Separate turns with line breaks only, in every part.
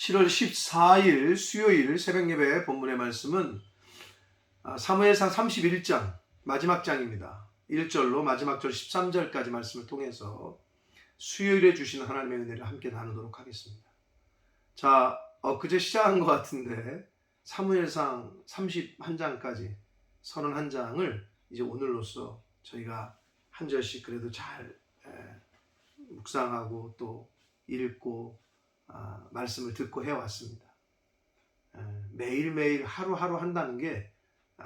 7월 14일 수요일 새벽예배 본문의 말씀은 사무엘상 31장 마지막 장입니다. 1절로 마지막 절 13절까지 말씀을 통해서 수요일에 주시는 하나님의 은혜를 함께 나누도록 하겠습니다. 자, 엊그제 시작한 것 같은데 사무엘상 31장까지 31장을 이제 오늘로써 저희가 한 절씩 그래도 잘 묵상하고 또 읽고 말씀을 듣고 해왔습니다. 매일매일 하루하루 한다는 게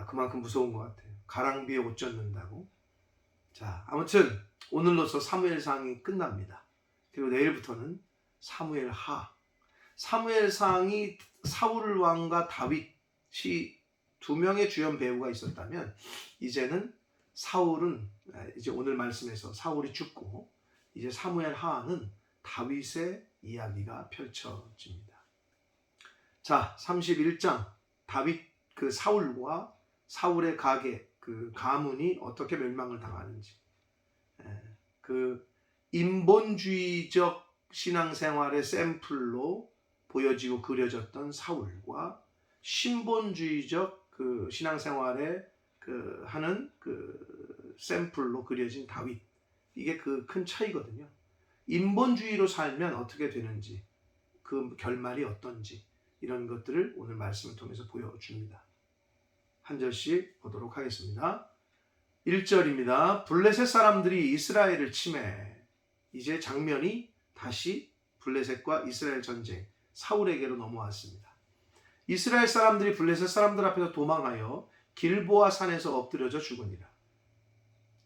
그만큼 무서운 것 같아요. 가랑비에 옷 젖는다고. 자, 아무튼 오늘로써 사무엘상이 끝납니다. 그리고 내일부터는 사무엘하. 사무엘상이 사울 왕과 다윗이 두 명의 주연 배우가 있었다면 이제는 사울은 이제 오늘 말씀에서 사울이 죽고 이제 사무엘하는 다윗의 이야기가 펼쳐집니다. 자, 31장 다윗 그 사울과 사울의 가계 그 가문이 어떻게 멸망을 당하는지, 그 인본주의적 신앙생활의 샘플로 보여지고 그려졌던 사울과 신본주의적 그 신앙생활에 그 하는 그 샘플로 그려진 다윗, 이게 그 큰 차이거든요. 인본주의로 살면 어떻게 되는지, 그 결말이 어떤지 이런 것들을 오늘 말씀을 통해서 보여줍니다. 한 절씩 보도록 하겠습니다. 1절입니다. 블레셋 사람들이 이스라엘을 침해. 이제 장면이 다시 블레셋과 이스라엘 전쟁, 사울에게로 넘어왔습니다. 이스라엘 사람들이 블레셋 사람들 앞에서 도망하여 길보아 산에서 엎드려져 죽으니라.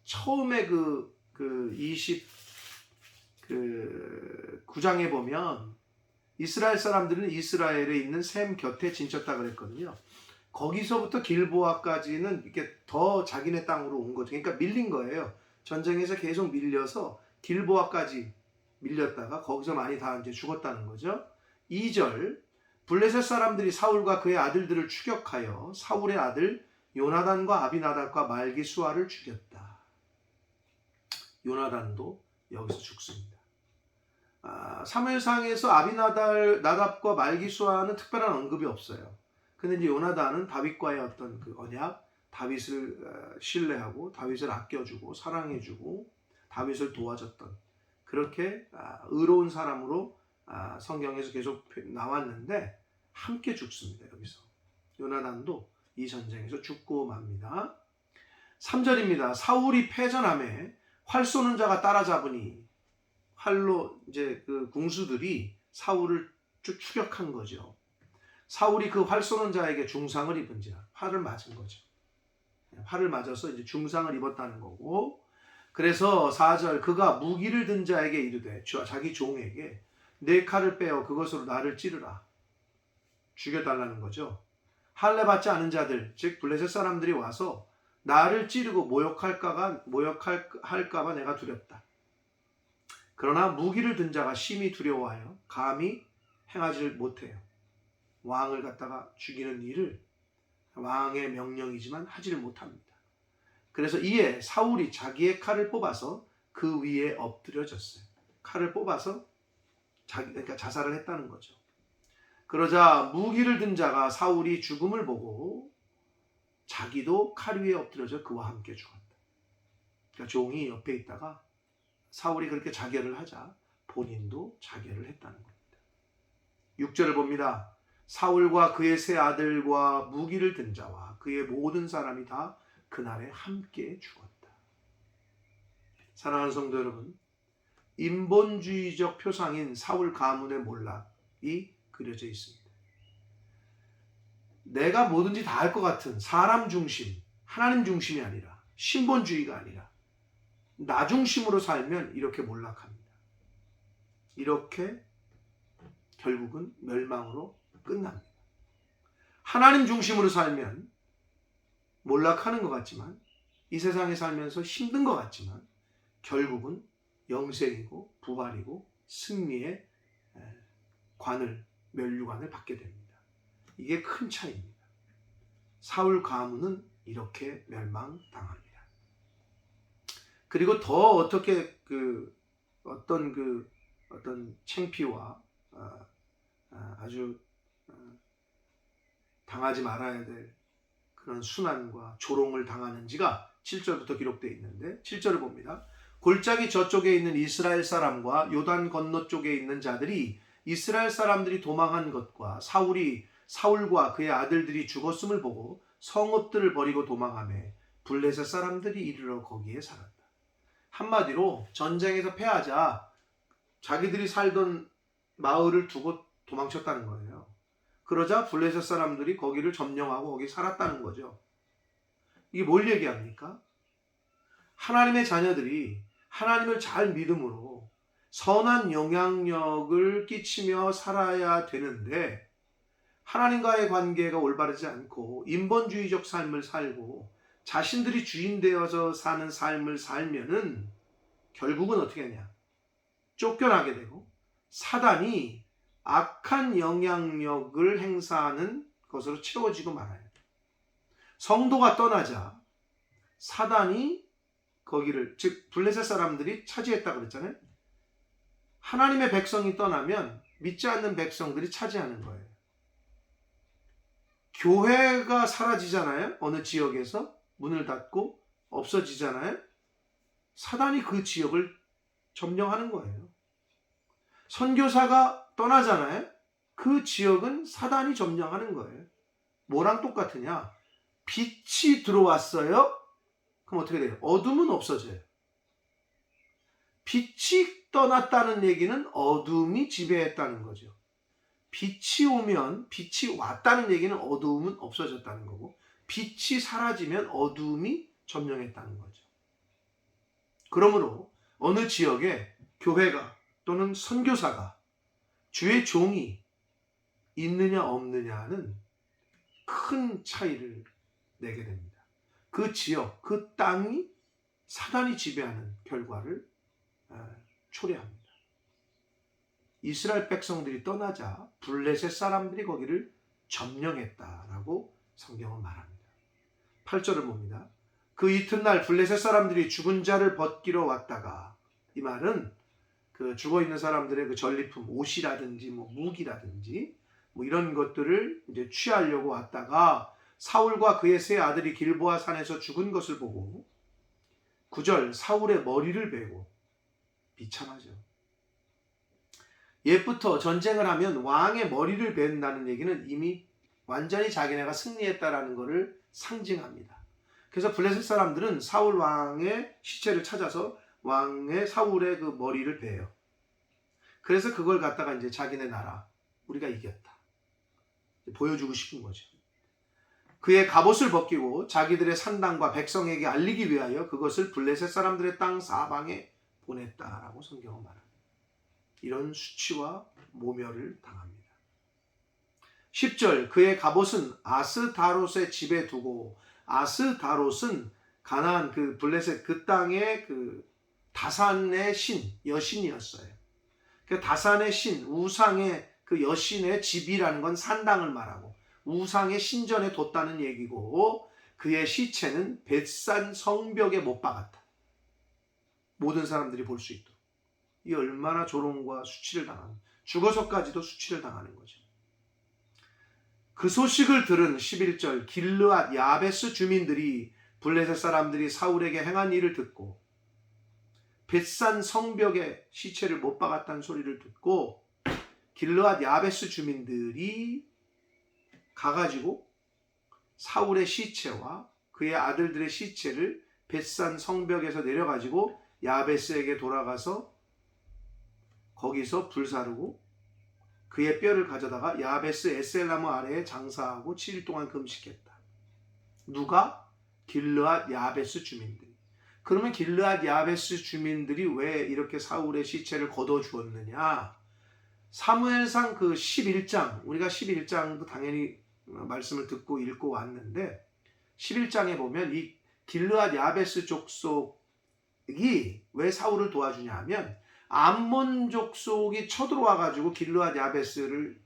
처음에 그 29장에 보면 이스라엘 사람들은 이스라엘에 있는 셈 곁에 진쳤다 그랬거든요. 거기서부터 길보아까지는 이렇게 더 자기네 땅으로 온 거죠. 그러니까 밀린 거예요. 전쟁에서 계속 밀려서 길보아까지 밀렸다가 거기서 많이 다 이제 죽었다는 거죠. 2절, 블레셋 사람들이 사울과 그의 아들들을 추격하여 사울의 아들 요나단과 아비나답과 말기수아를 죽였다. 요나단도 여기서 죽습니다. 사무엘상에서 아비나답과 말기수아는 특별한 언급이 없어요. 근데 이제 요나단은 다윗과의 어떤 그 언약, 다윗을 신뢰하고 다윗을 아껴주고 사랑해주고 다윗을 도와줬던 그렇게 의로운 사람으로 성경에서 계속 나왔는데 함께 죽습니다. 여기서 요나단도 이 전쟁에서 죽고 맙니다. 3절입니다. 사울이 패전함에 활 쏘는 자가 따라잡으니, 활로 이제 그 궁수들이 사울을 추격한 거죠. 사울이 그 활 쏘는 자에게 중상을 입은지라, 활을 맞은 거죠. 활을 맞아서 이제 중상을 입었다는 거고, 그래서 4절, 그가 무기를 든 자에게 이르되, 자기 종에게 내 칼을 빼어 그것으로 나를 찌르라, 죽여달라는 거죠. 할례 받지 않은 자들, 즉 블레셋 사람들이 와서 나를 찌르고 모욕할까봐 내가 두렵다. 그러나 무기를 든 자가 심히 두려워하여 감히 행하지를 못해요. 왕을 갖다가 죽이는 일을 왕의 명령이지만 하지를 못합니다. 그래서 이에 사울이 자기의 칼을 뽑아서 그 위에 엎드려졌어요. 칼을 뽑아서 그러니까 자살을 했다는 거죠. 그러자 무기를 든 자가 사울이 죽음을 보고 자기도 칼 위에 엎드려져 그와 함께 죽었다. 그러니까 종이 옆에 있다가 사울이 그렇게 자결을 하자 본인도 자결을 했다는 겁니다. 6절을 봅니다. 사울과 그의 세 아들과 무기를 든 자와 그의 모든 사람이 다 그날에 함께 죽었다. 사랑하는 성도 여러분, 인본주의적 표상인 사울 가문의 몰락이 그려져 있습니다. 내가 뭐든지 다 할 것 같은 사람 중심, 하나님 중심이 아니라, 신본주의가 아니라 나 중심으로 살면 이렇게 몰락합니다. 이렇게 결국은 멸망으로 끝납니다. 하나님 중심으로 살면 몰락하는 것 같지만, 이 세상에 살면서 힘든 것 같지만 결국은 영생이고 부활이고 승리의 면류관을 받게 됩니다. 이게 큰 차이입니다. 사울 가문은 이렇게 멸망당합니다. 그리고 더 어떻게 어떤 창피와 아주 당하지 말아야 될 그런 순환과 조롱을 당하는지가 7절부터 기록되어 있는데 7절을 봅니다. 골짜기 저쪽에 있는 이스라엘 사람과 요단 건너 쪽에 있는 자들이 이스라엘 사람들이 도망한 것과 사울과 그의 아들들이 죽었음을 보고 성읍들을 버리고 도망하며 블레셋 사람들이 이르러 거기에 살았다. 한마디로 전쟁에서 패하자 자기들이 살던 마을을 두고 도망쳤다는 거예요. 그러자 블레셋 사람들이 거기를 점령하고 거기 살았다는 거죠. 이게 뭘 얘기합니까? 하나님의 자녀들이 하나님을 잘 믿음으로 선한 영향력을 끼치며 살아야 되는데 하나님과의 관계가 올바르지 않고 인본주의적 삶을 살고 자신들이 주인 되어서 사는 삶을 살면은 결국은 어떻게 하냐? 쫓겨나게 되고 사단이 악한 영향력을 행사하는 것으로 채워지고 말아요. 성도가 떠나자 사단이 거기를, 즉 블레셋 사람들이 차지했다고 그랬잖아요. 하나님의 백성이 떠나면 믿지 않는 백성들이 차지하는 거예요. 교회가 사라지잖아요. 어느 지역에서 문을 닫고 없어지잖아요. 사단이 그 지역을 점령하는 거예요. 선교사가 떠나잖아요. 그 지역은 사단이 점령하는 거예요. 뭐랑 똑같으냐? 빛이 들어왔어요. 그럼 어떻게 돼요? 어둠은 없어져요. 빛이 떠났다는 얘기는 어둠이 지배했다는 거죠. 빛이 오면, 빛이 왔다는 얘기는 어두움은 없어졌다는 거고, 빛이 사라지면 어두움이 점령했다는 거죠. 그러므로 어느 지역에 교회가 또는 선교사가, 주의 종이 있느냐 없느냐는 큰 차이를 내게 됩니다. 그 지역, 그 땅이 사단이 지배하는 결과를 초래합니다. 이스라엘 백성들이 떠나자 블레셋 사람들이 거기를 점령했다라고 성경은 말합니다. 8절을 봅니다. 그 이튿날 블레셋 사람들이 죽은 자를 벗기러 왔다가, 이 말은 그 죽어있는 사람들의 그 전리품, 옷이라든지 무기라든지 이런 것들을 이제 취하려고 왔다가 사울과 그의 세 아들이 길보아 산에서 죽은 것을 보고 9절 사울의 머리를 베고, 비참하죠. 옛부터 전쟁을 하면 왕의 머리를 벤다는 얘기는 이미 완전히 자기네가 승리했다라는 것을 상징합니다. 그래서 블레셋 사람들은 사울 왕의 시체를 찾아서 사울의 그 머리를 베요. 그래서 그걸 갖다가 이제 자기네 나라, 우리가 이겼다, 보여주고 싶은 거죠. 그의 갑옷을 벗기고 자기들의 산당과 백성에게 알리기 위하여 그것을 블레셋 사람들의 땅 사방에 보냈다라고 성경은 말합니다. 이런 수치와 모멸을 당합니다. 10절, 그의 갑옷은 아스다롯의 집에 두고, 아스다롯은 가나안 그 블레셋 그 땅의 그 다산의 여신이었어요. 그 다산의 신, 우상의 그 여신의 집이라는 건 산당을 말하고 우상의 신전에 뒀다는 얘기고, 그의 시체는 벳산 성벽에 못 박았다. 모든 사람들이 볼 수 있도록. 이 얼마나 조롱과 수치를 당하는, 죽어서까지도 수치를 당하는 거죠. 그 소식을 들은 11절, 길르앗 야베스 주민들이 블레셋 사람들이 사울에게 행한 일을 듣고 벳산 성벽에 시체를 못 박았다는 소리를 듣고 길르앗 야베스 주민들이 가가지고 사울의 시체와 그의 아들들의 시체를 벳산 성벽에서 내려가지고 야베스에게 돌아가서 거기서 불사르고 그의 뼈를 가져다가 야베스 에셀나무 아래에 장사하고 7일 동안 금식했다. 누가? 길르앗 야베스 주민들이. 그러면 길르앗 야베스 주민들이 왜 이렇게 사울의 시체를 거둬주었느냐? 사무엘상 그 11장, 우리가 11장도 당연히 말씀을 듣고 읽고 왔는데 11장에 보면 이 길르앗 야베스 족속이 왜 사울을 도와주냐 하면 암몬 족속이 쳐들어와가지고 길르앗 야베스를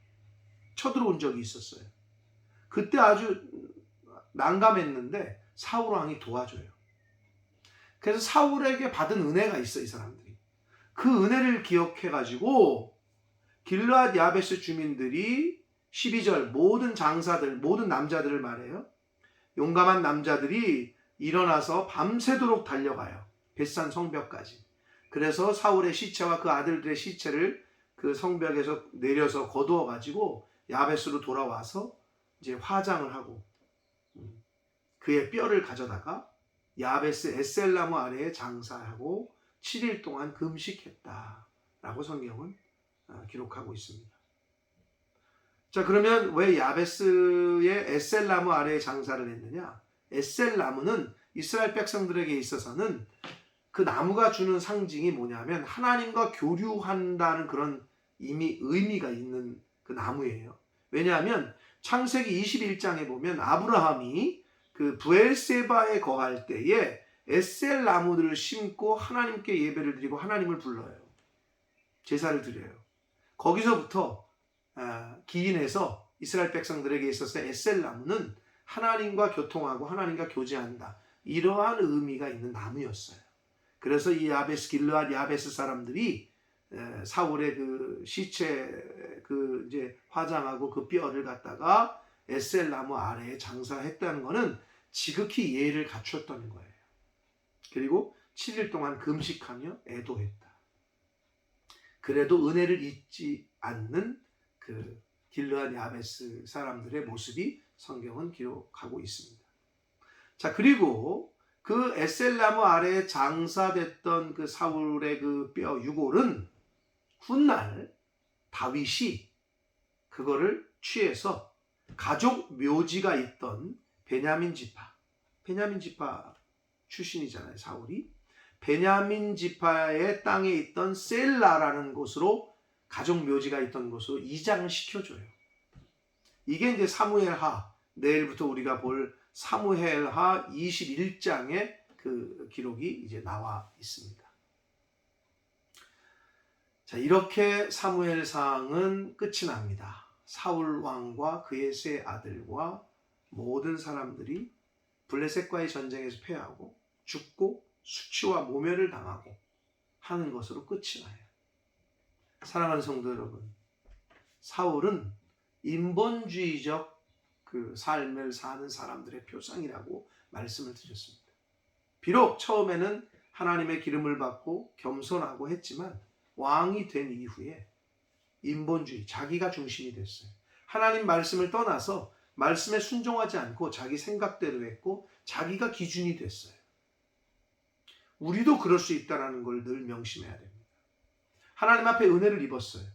쳐들어온 적이 있었어요. 그때 아주 난감했는데 사울 왕이 도와줘요. 그래서 사울에게 받은 은혜가 있어, 이 사람들이. 그 은혜를 기억해가지고 길르앗 야베스 주민들이 12절 모든 장사들, 모든 남자들을 말해요. 용감한 남자들이 일어나서 밤새도록 달려가요. 벳산 성벽까지. 그래서 사울의 시체와 그 아들들의 시체를 그 성벽에서 내려서 거두어 가지고 야베스로 돌아와서 이제 화장을 하고 그의 뼈를 가져다가 야베스 에셀나무 아래에 장사하고 7일 동안 금식했다라고 성경은 기록하고 있습니다. 자, 그러면 왜 야베스의 에셀나무 아래에 장사를 했느냐? 에셀나무는 이스라엘 백성들에게 있어서는 그 나무가 주는 상징이 뭐냐면 하나님과 교류한다는 그런 의미가 있는 그 나무예요. 왜냐하면 창세기 21장에 보면 아브라함이 그 브엘세바에 거할 때에 에셀 나무들을 심고 하나님께 예배를 드리고 하나님을 불러요. 제사를 드려요. 거기서부터 기인해서 이스라엘 백성들에게 있어서 에셀 나무는 하나님과 교통하고 하나님과 교제한다. 이러한 의미가 있는 나무였어요. 그래서 이 야베스 길르앗 야베스 사람들이 사울의 그 시체 그 이제 화장하고 그 뼈를 갖다가 에셀 나무 아래에 장사했다는 것은 지극히 예의를 갖췄다는 거예요. 그리고 7일 동안 금식하며 애도했다. 그래도 은혜를 잊지 않는 그 길르앗 야베스 사람들의 모습이 성경은 기록하고 있습니다. 자, 그리고 그 에셀나무 아래에 장사됐던 그 사울의 그 뼈 유골은 훗날 다윗이 그거를 취해서 가족 묘지가 있던 베냐민 지파 출신이잖아요, 사울이. 베냐민 지파의 땅에 있던 셀라라는 곳으로 가족 묘지가 있던 곳으로 이장을 시켜줘요. 이게 이제 사무엘하, 내일부터 우리가 볼 사무엘하 21장에 그 기록이 이제 나와 있습니다. 자, 이렇게 사무엘상은 끝이 납니다. 사울 왕과 그의 세 아들과 모든 사람들이 블레셋과의 전쟁에서 패하고 죽고 수치와 모멸을 당하고 하는 것으로 끝이 나요. 사랑하는 성도 여러분, 사울은 인본주의적 그 삶을 사는 사람들의 표상이라고 말씀을 드렸습니다. 비록 처음에는 하나님의 기름을 받고 겸손하고 했지만 왕이 된 이후에 인본주의, 자기가 중심이 됐어요. 하나님 말씀을 떠나서 말씀에 순종하지 않고 자기 생각대로 했고 자기가 기준이 됐어요. 우리도 그럴 수 있다는 걸 늘 명심해야 됩니다. 하나님 앞에 은혜를 입었어요.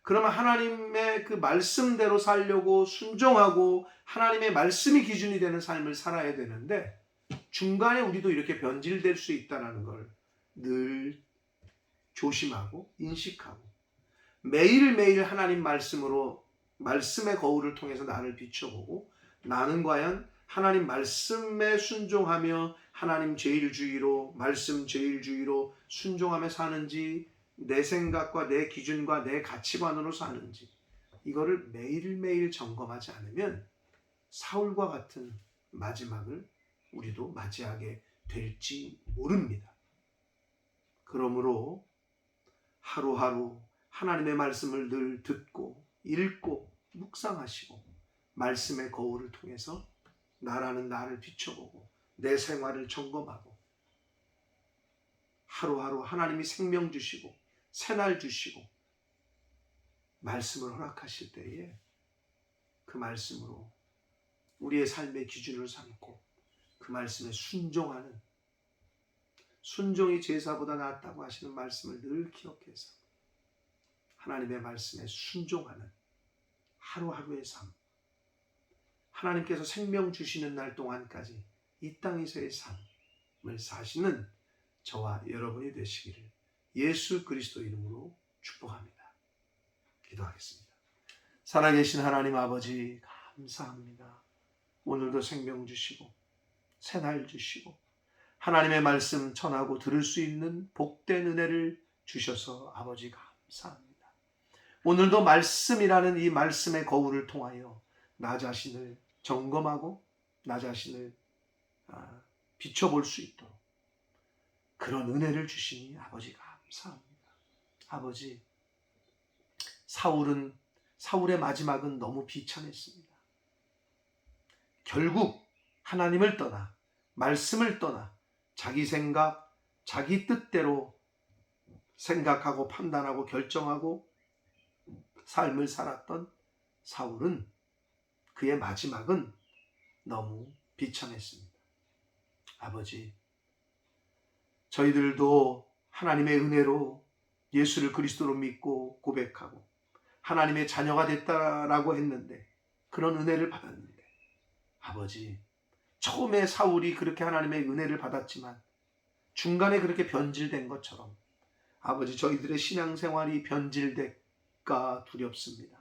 그러면 하나님의 그 말씀대로 살려고 순종하고 하나님의 말씀이 기준이 되는 삶을 살아야 되는데 중간에 우리도 이렇게 변질될 수 있다는 걸 늘 조심하고 인식하고 매일매일 하나님 말씀으로 말씀의 거울을 통해서 나를 비춰보고 나는 과연 하나님 말씀에 순종하며 하나님 제일주의로 말씀 제일주의로 순종하며 사는지 내 생각과 내 기준과 내 가치관으로 사는지 이거를 매일매일 점검하지 않으면 사울과 같은 마지막을 우리도 맞이하게 될지 모릅니다. 그러므로 하루하루 하나님의 말씀을 늘 듣고 읽고 묵상하시고 말씀의 거울을 통해서 나라는 나를 비춰보고 내 생활을 점검하고 하루하루 하나님이 생명 주시고 새날 주시고 말씀을 허락하실 때에 그 말씀으로 우리의 삶의 기준을 삼고 그 말씀에 순종하는 순종이 제사보다 낫다고 하시는 말씀을 늘 기억해서 하나님의 말씀에 순종하는 하루하루의 삶 하나님께서 생명 주시는 날 동안까지 이 땅에서의 삶을 사시는 저와 여러분이 되시기를 예수 그리스도 이름으로 축복합니다. 기도하겠습니다. 살아계신 하나님 아버지 감사합니다. 오늘도 생명 주시고 새날 주시고 하나님의 말씀 전하고 들을 수 있는 복된 은혜를 주셔서 아버지 감사합니다. 오늘도 말씀이라는 이 말씀의 거울을 통하여 나 자신을 점검하고 나 자신을 비춰볼 수 있도록 그런 은혜를 주시니 아버지 감사합니다. 아버지 사울의 마지막은 너무 비참했습니다. 결국 하나님을 떠나 말씀을 떠나 자기 생각, 자기 뜻대로 생각하고 판단하고 결정하고 삶을 살았던 사울은 그의 마지막은 너무 비참했습니다. 아버지, 저희들도 하나님의 은혜로 예수를 그리스도로 믿고 고백하고 하나님의 자녀가 됐다라고 했는데, 그런 은혜를 받았는데, 아버지, 처음에 사울이 그렇게 하나님의 은혜를 받았지만 중간에 그렇게 변질된 것처럼 아버지, 저희들의 신앙생활이 변질될까 두렵습니다.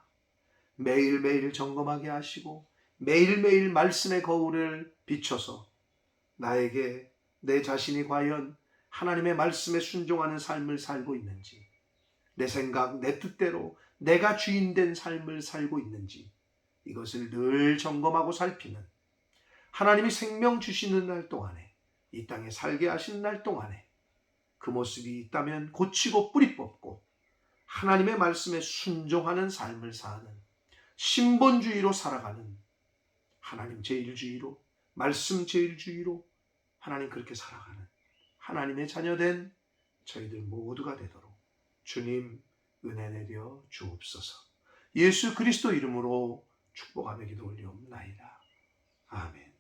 매일매일 점검하게 하시고 매일매일 말씀의 거울을 비춰서 나에게 내 자신이 과연 하나님의 말씀에 순종하는 삶을 살고 있는지, 내 생각, 내 뜻대로 내가 주인된 삶을 살고 있는지, 이것을 늘 점검하고 살피는, 하나님이 생명 주시는 날 동안에, 이 땅에 살게 하신 날 동안에 그 모습이 있다면 고치고 뿌리 뽑고 하나님의 말씀에 순종하는 삶을 사는, 신본주의로 살아가는, 하나님 제일주의로, 말씀 제일주의로 하나님 그렇게 살아가는 하나님의 자녀된 저희들 모두가 되도록 주님 은혜 내려 주옵소서. 예수 그리스도 이름으로 축복하며 기도 올리옵나이다. 아멘.